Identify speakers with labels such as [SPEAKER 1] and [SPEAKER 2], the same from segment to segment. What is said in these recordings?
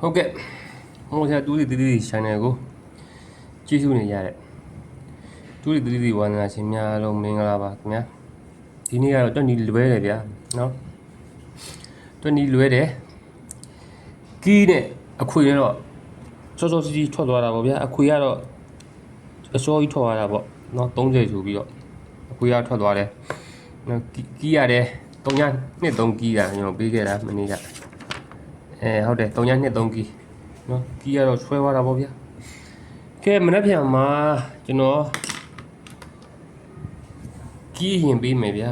[SPEAKER 1] ဟုတ်ကဲ့ဟိုဆရာတူးတီတီ channel ကိုကြည့်ရှုနေရတဲ့တူးတီတီဝါသနာရှင်များအားလုံးမင်္ဂလာပါခင်ဗျာဒီနေ့ကတော့တွက်နီလွဲတယ်ဗျာနော်တွက်နီလွဲတယ်ကီးနဲ့အခွေတော့စောစောစီးစီးထွက်သွားတာပေါ့ဗျာအခွေကတော့အစောကြီးထွက်သွားတာပေါ့နော်30ဆိုပြီးတော့အခွေကထွက်သွားတယ်နော်ကီးရတယ်3 ကီးတာကျွန်တော်ပေးခဲ့တာမနေ့ကဟုတ်တယ်3 ကီးနော်ကီးကတော့ဆွဲသွားတာပေါ့ဗျာကဲမနေ့ပြန်မှာကျွန်တော်ကီးရင်ပေးမယ်ဗျာ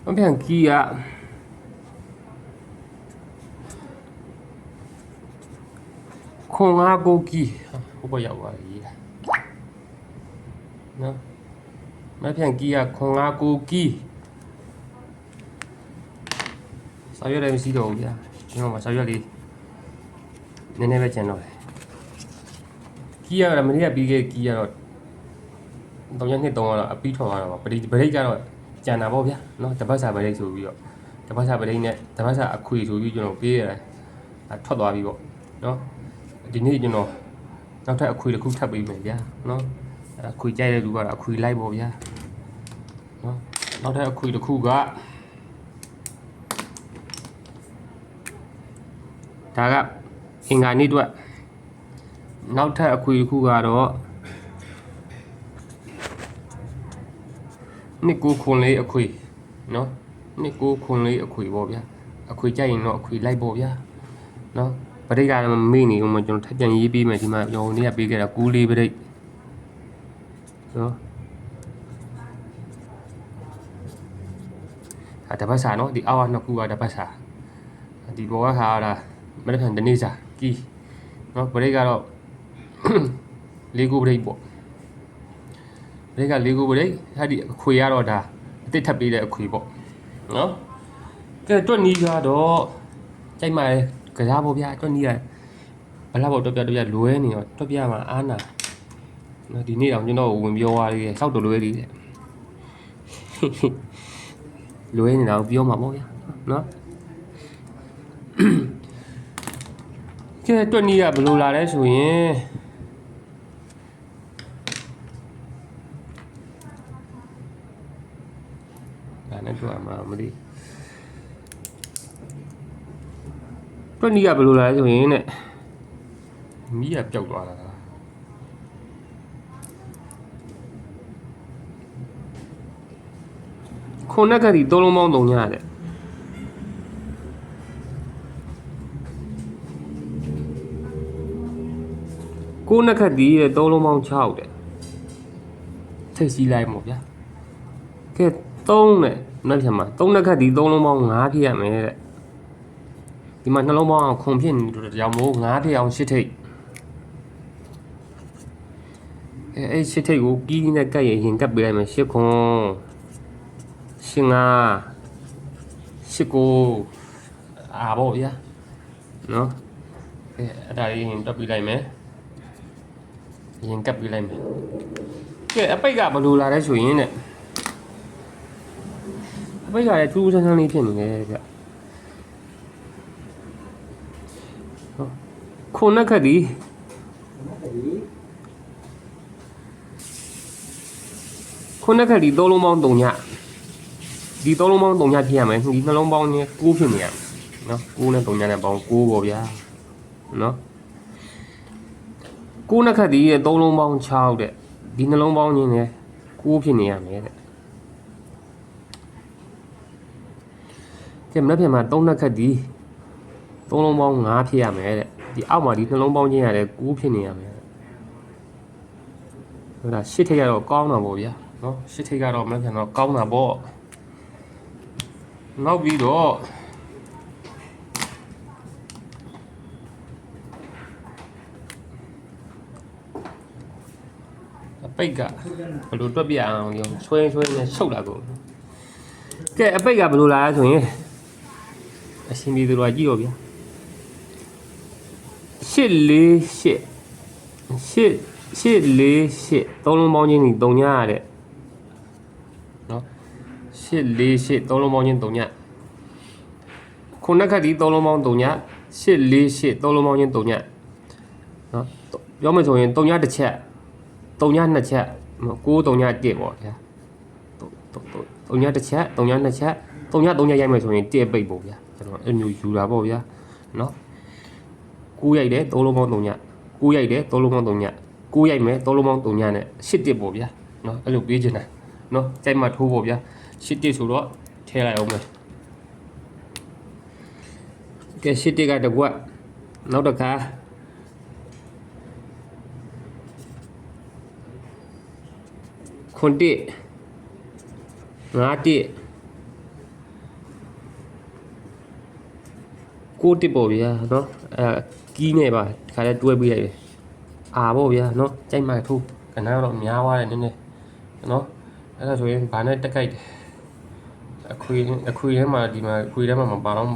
[SPEAKER 1] မပြန်ကီးကခွန်အားကိုကီးဟိုဘက်ရောက်သွားပြီနော်မပြန်ကီးကခွန်အားကိုကီးစာရွက်လည်းမရှိတော့ဘူးဗျာကျွန်တော်မှာစာရွက်လေးနည်းနည်းပဲကျန်တော့တယ်ကီးကတော့မနေ့ကပြီးခဲ့ကီးကတော့3 ကတော့အပြီးထွက်သွားတာပါဗရိတ်ကတော့ကျန်တာပေါ့ဗျာနော်တပတ်စာဗရိတ်ဆိုပြီးတော့တပတ်စာဗရိတ်နဲ့တပတ်စာအခွေဆိုပြီးကျွန်တော်ပေးရတယ်ထွက်သွားပြီပေါ့နော်ဒီနေ့ကျွန်တော်နောက်ထပ်အခွေတစ်ခုထပ်ပေးမယ်ဗျာနော်အခွေကြိုက်တဲ့လူကတော့အခွေလိုက်ပေါ့ဗျာနော်နောက်ထပ်အခွေတစ်ခုကဒါကအင်္ဂါနေ့အတွက်နောက်ထပ်အခွေတစ်ခုကတော့နှစ်ကိုခွန်လေးအခွေနော်နှစ်ကိုခွန်လေးအခွေပေါ့ဗျာအခွေကြိုက်ရင်တော့အခွေလိုက်ပေါ့ဗျာနော်ပရိတ်ကတော့မေ့နေဦးမကျွန်တော်ထပ်ပြန်ရေးပေးမယ်ဒီမှာကျွန်တော်နေ့ကပေးခဲ့တာကူးလေးပရိတ်နော်တပတ်စာနော်ဒီအောက်နှစ်ခုကတပတ်စာဒီဘောကခါတာမနေ့ကတနေ့စာကီးနော်ပရိတ်ကတော့လေးကိုပရိတ်ပေါ့ပရိတ်ကလေးကိုပရိတ်ဟာဒီအခွေရတော့ဒါအစ်ထပ်ပေးတဲ့အခွေပေါ့နော်ကဲတွက်နီးကတော့ကြိုက်မှလဲကစားဖို့ဗျာတွက်နီးရဘလောက်ပေါ့တွက်ပြလွဲနေရောတွက်ပြမှာအားနာနော်ဒီနေ့တော့ကျွန်တော်ဝင်ပြောသွားလေးစောက်တော်လွဲလေးတဲ့လွဲနေတာကိုပြောမှာပေါ့ဗျာနော်ကဲတွက်နီးကဘယ်လိုလာလဲဆိုရင်ဒါနဲ့တွက်မှာမသိတွက်နီးကဘယ်လိုလာလဲဆိုရင်တဲ့မီးကပျောက်သွားတာခုနကတည်းက3လုံးပေါင်း3ညတဲ့ကိုနခတ်ဒီရဲ့3လုံးပေါင်း6တဲ့ထိတ်စီးလိုက်မို့ဗျာကဲ3နဲ့နောက်ပြန်မှာ3နခတ်ဒီ3လုံးပေါင်း5ဖြစ်ရမယ်တဲ့ဒီမှာနှလုံးပေါင်းခွန်ဖြစ်နေလို့ကြောင်မို့5ဖြစ်အောင်8ထိတ်အဲ့8ထိတ်ကိုကီးနဲ့ကတ်ရင်ကတ်ပေးလိုက်မယ်8ခွန်8 5 8 9အာပေါ့ဗျာနော်အဲ့ဒါလေးရင်တွက်ပေးလိုက်မယ်ရင်ကပ်ပေးလိုက်မယ်ကဲအပိတ်ကဘယ်လိုလာလဲဆိုရင်တဲ့အပိတ်ကလည်းထူးထူးဆန်းဆန်းလေးဖြစ်နေတယ်ဗျခုနခက်ဒီခုနခက်ဒီ3လုံးပေါင်း3ညဒီ3လုံးပေါင်း3ညဖြစ်ရမယ်ဒီနှလုံးပေါင်းနဲ့9ဖြစ်နေရမယ်နော်9နဲ့3ညနဲ့ပေါင်း9ပေါ့ဗျာနော်9နခတ်ဒီရဲ့3လုံးပေါင်း6တဲ့ဒီနှလုံးပေါင်းချင်းနဲ့9ဖြစ်နေရမယ်တဲ့ကဲမနေ့ပြန်မှာ3နခတ်ဒီ3လုံးပေါင်း5ဖြစ်ရမယ်တဲ့ဒီအောက်မှာဒီနှလုံးပေါင်းချင်းရတယ်9ဖြစ်နေရမယ်ဟုတ်လား8ထိပ်ကတော့ကောင်းတာပေါ့ဗျာနော်8ထိပ်ကတော့မနေ့ပြန်တော့ကောင်းတာပေါ့နောက်ပြီးတော့ပိတ်ကဘယ်လိုတွက်ပြအောင်ဒီဆွဲနဲ့ရှုပ်လာကုန်ကဲအပိတ်ကဘယ်လိုလာလဲဆိုရင်အရှင်ဒီတို့ကကြည့်တော့ဗျာ8 4 8 8 848သုံးလုံးပေါင်းချင်းဒီ3ညရတဲ့နော်848သုံးလုံးပေါင်းချင်း3ညခုနက်ခတ်ဒီ3လုံးပေါင်း3ည848သုံးလုံးပေါင်းချင်း3ညနော်ပြောမယ်ဆိုရင်3ညတစ်ချက်3ည2ချက်9 3ည1ပေါ့ဗျာ3ညတစ်ချက်3ည2ချက်3ည3ညရိုက်မယ်ဆိုရင်1ပိတ်ပေါ့ဗျာကျွန်တော်အဲ့မျိုးယူတာပေါ့ဗျာနော်9ရိုက်တယ်3လုံးပေါင်း3ည9ရိုက်တယ်3လုံးပေါင်း3ည9ရိုက်မယ်3လုံးပေါင်း3ညနဲ့8တစ်ပေါ့ဗျာနော်အဲ့လိုပေးချင်တာနော်ကြိုက်မှထိုးပေါ့ဗျာ8တစ်ဆိုတော့ထည့်လိုက်အောင်မယ်ကဲ8တစ်ကတကွက်နောက်တစ်ခါခွန်တစ်5တစ်9တစ်ပေါ့ဗျာနော်ကီးနဲ့ပါခါလဲတွဲပေးလိုက်တယ်အာပေါ့ဗျာနော်ကြိုက်မှထိုးကနန်းတော့များသွားတယ်နည်းနည်းနော်အဲ့ဒါဆိုရင်ဘာနဲ့တက်ကြိုက်တယ်အခွေထဲမှာဒီမှာအခွေထဲမှာမပါတော့